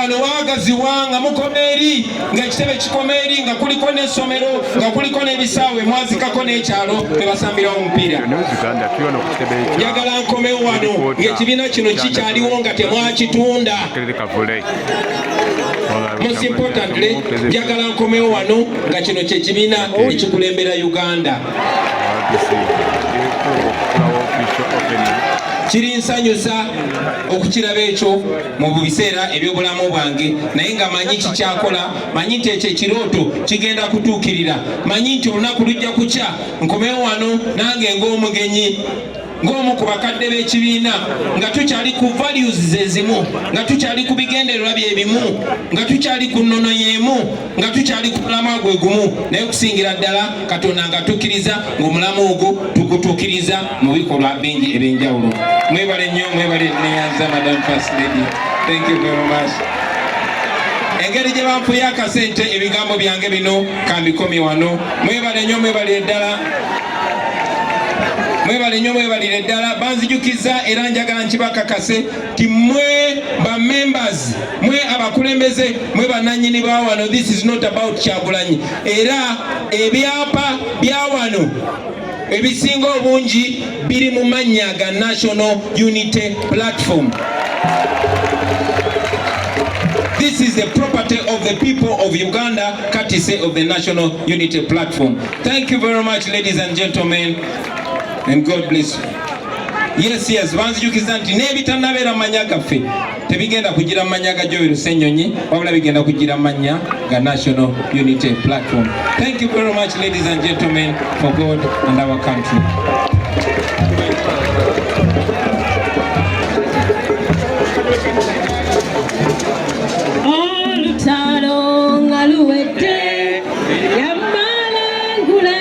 wano waagaziwa nga mukomeeri ng'ekitebe kikomeeri nga kuliko n'essomero nga kuliko n'ebisaawe mwazikako n'ekyalo kwe basambirawo omupiira. Njagala nkomewo wano ng'ekibiina kino kikyaliwo nga temwakitunda. Most importantly, njagala nkomewo wano nga kino ky'ekibiina ekikulembera Uganda. Kirinsanyusa okukiraba ekyo mu biseera eby'obulamu bwange, naye nga manyi kikyakola, manyi nti ekyo ekirooto kigenda kutuukirira, manyi nti olunaku lujja kukya nkomewo wano nange ng'omugenyi, ng'omu ku bakadde b'ekibiina, nga tukyali ku values zezimu, nga tukyali ku bigendererwa bye bimu, nga tukyali ku nnono y'emu, nga tukyali ku mulamwa gwe gumu, naye okusingira ddala Katonda nga tukkiriza ng'omulamu ogwo tugutuukiriza mu bikolwa bingi eby'enjawulo. Mwebale nnyo, mwebale neyanza Madam First Lady. Thank you very much. Engeri gye banfuye akasente ebigambo byange bino kambikomye wano. Mwebale nnyo, mwebale ddala. Mwebale nnyo, mwebalire ddala. Banzijukiza era njagala nkibakakase ti mwe ba members, mwe abakulembeze, mwe bannannyini ba wano. This is not about Kyagulanyi. Era ebyapa bya wano ebisinga obungi biri mu mannya ga National Unity Platform. This is the property of the people of Uganda, courtesy of the National Unity Platform. Thank you very much, ladies and gentlemen, and God bless you. Yes, banzijukiza nti n'ebitanabeera manya gaffe tebigenda kugira manya ga Joel Ssenyonyi, wabula bigenda kugira manya ga National Unity Platform. Thank you very much, ladies and gentlemen, for God and our country. Olutalo nga luwedde yambalengule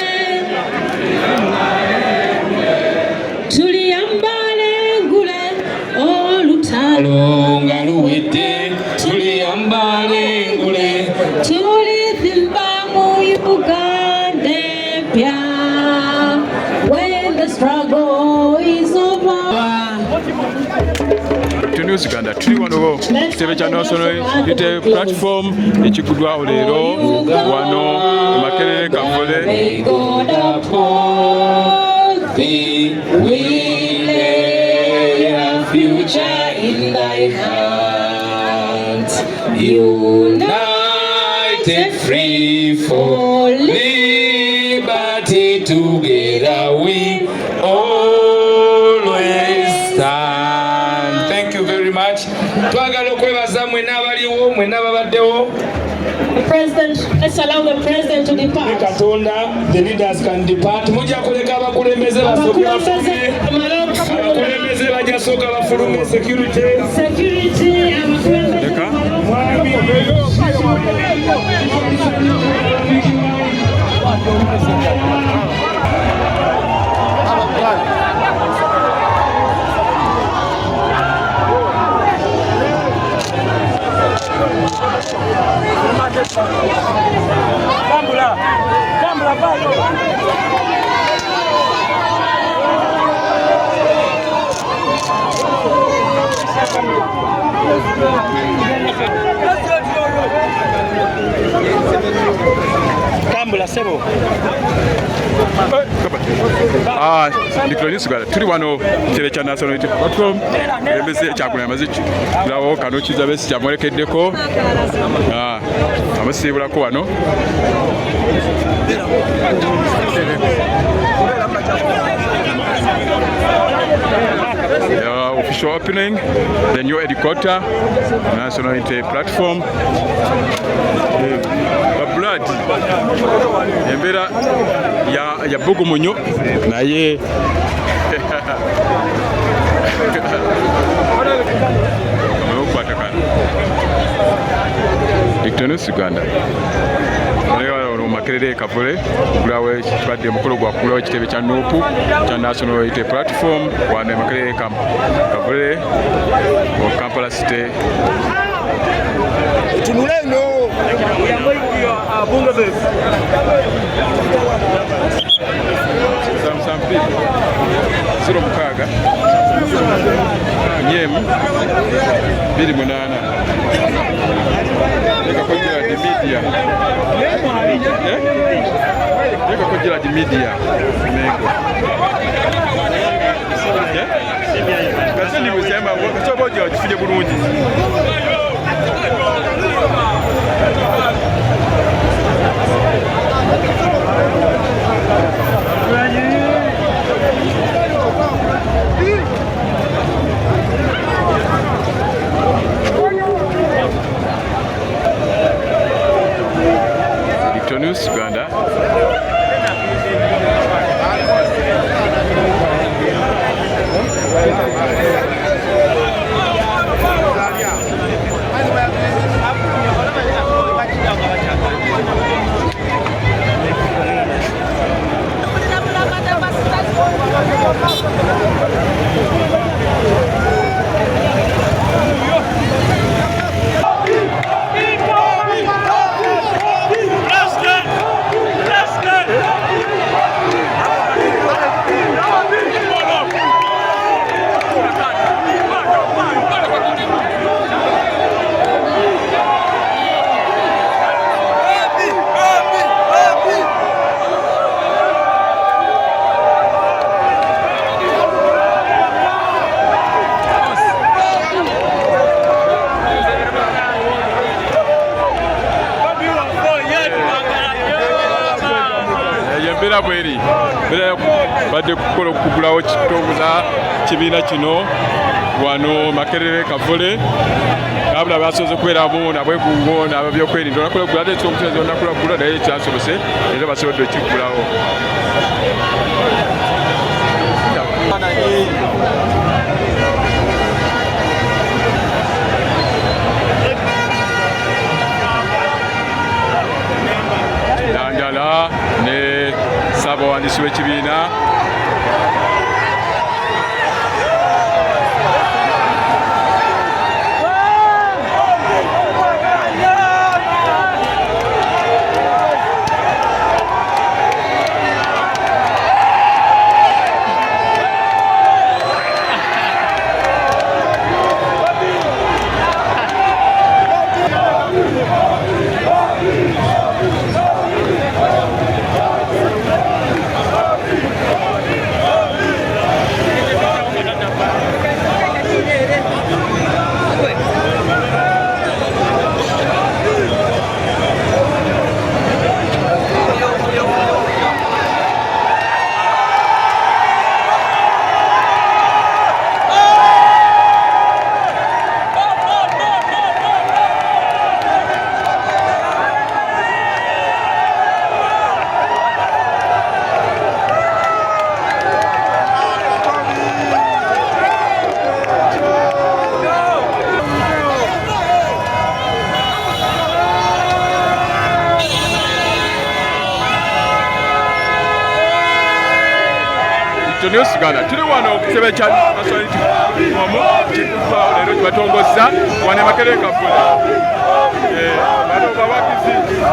tuli yambalengule olutalo nga luwedde tuli yambalengule tulizimba mu Uganda empya when the struggle is over. Uganda tuli wano kitebe kya National Unity Platform ekiguddwawo leero wano Makerere Kavule. United, free for liberty, together we always stand. Thank you very much. Twagala okwebaza mwenna abaliwo, mwenna ababaddewo. Let's allow the president to depart. Katonda, the leaders can depart. Mujja kuleka abakulembeze basooke bafulume. Abakulembeze bajja sooka bafulume. Security, abakulembeze. Kambula bado. Kambula sebo. Uganda tuli wano kitebe kya National Unity Platform embeze kyakulema maziki lawo kano kiza besi kyamwerekeddeko amusiibulako wano official opening the new headquarter National Unity Platform. Blood embera ya bugumu nnyo naye Uganda Makerere Kavule kulawe kibadde mukolo gwa kulawe kitebe kya NUP kya National Unity Platform wane Makerere Kavule wa Kampala City tunuleno bunga bes sampi siro mukaga nyemu 28 media Mengo. Kasi ni kusema kwa sababu jifije bulungi. News Uganda. Bweri bera badde kukola okugulawo kitongoza kibiina kino wano Makerere Kavule abula basoze kweramu nabwe guwona ababyokwerinda nakola gulade ekyomutezo nakola gula naye kyasobose era basobodde okigulawo. Dandala ne abawandiisi b'ekibiina News Uganda tuli wano kitebe kya national lero kibatongozza wane Makerere Kavule bano bawagizibe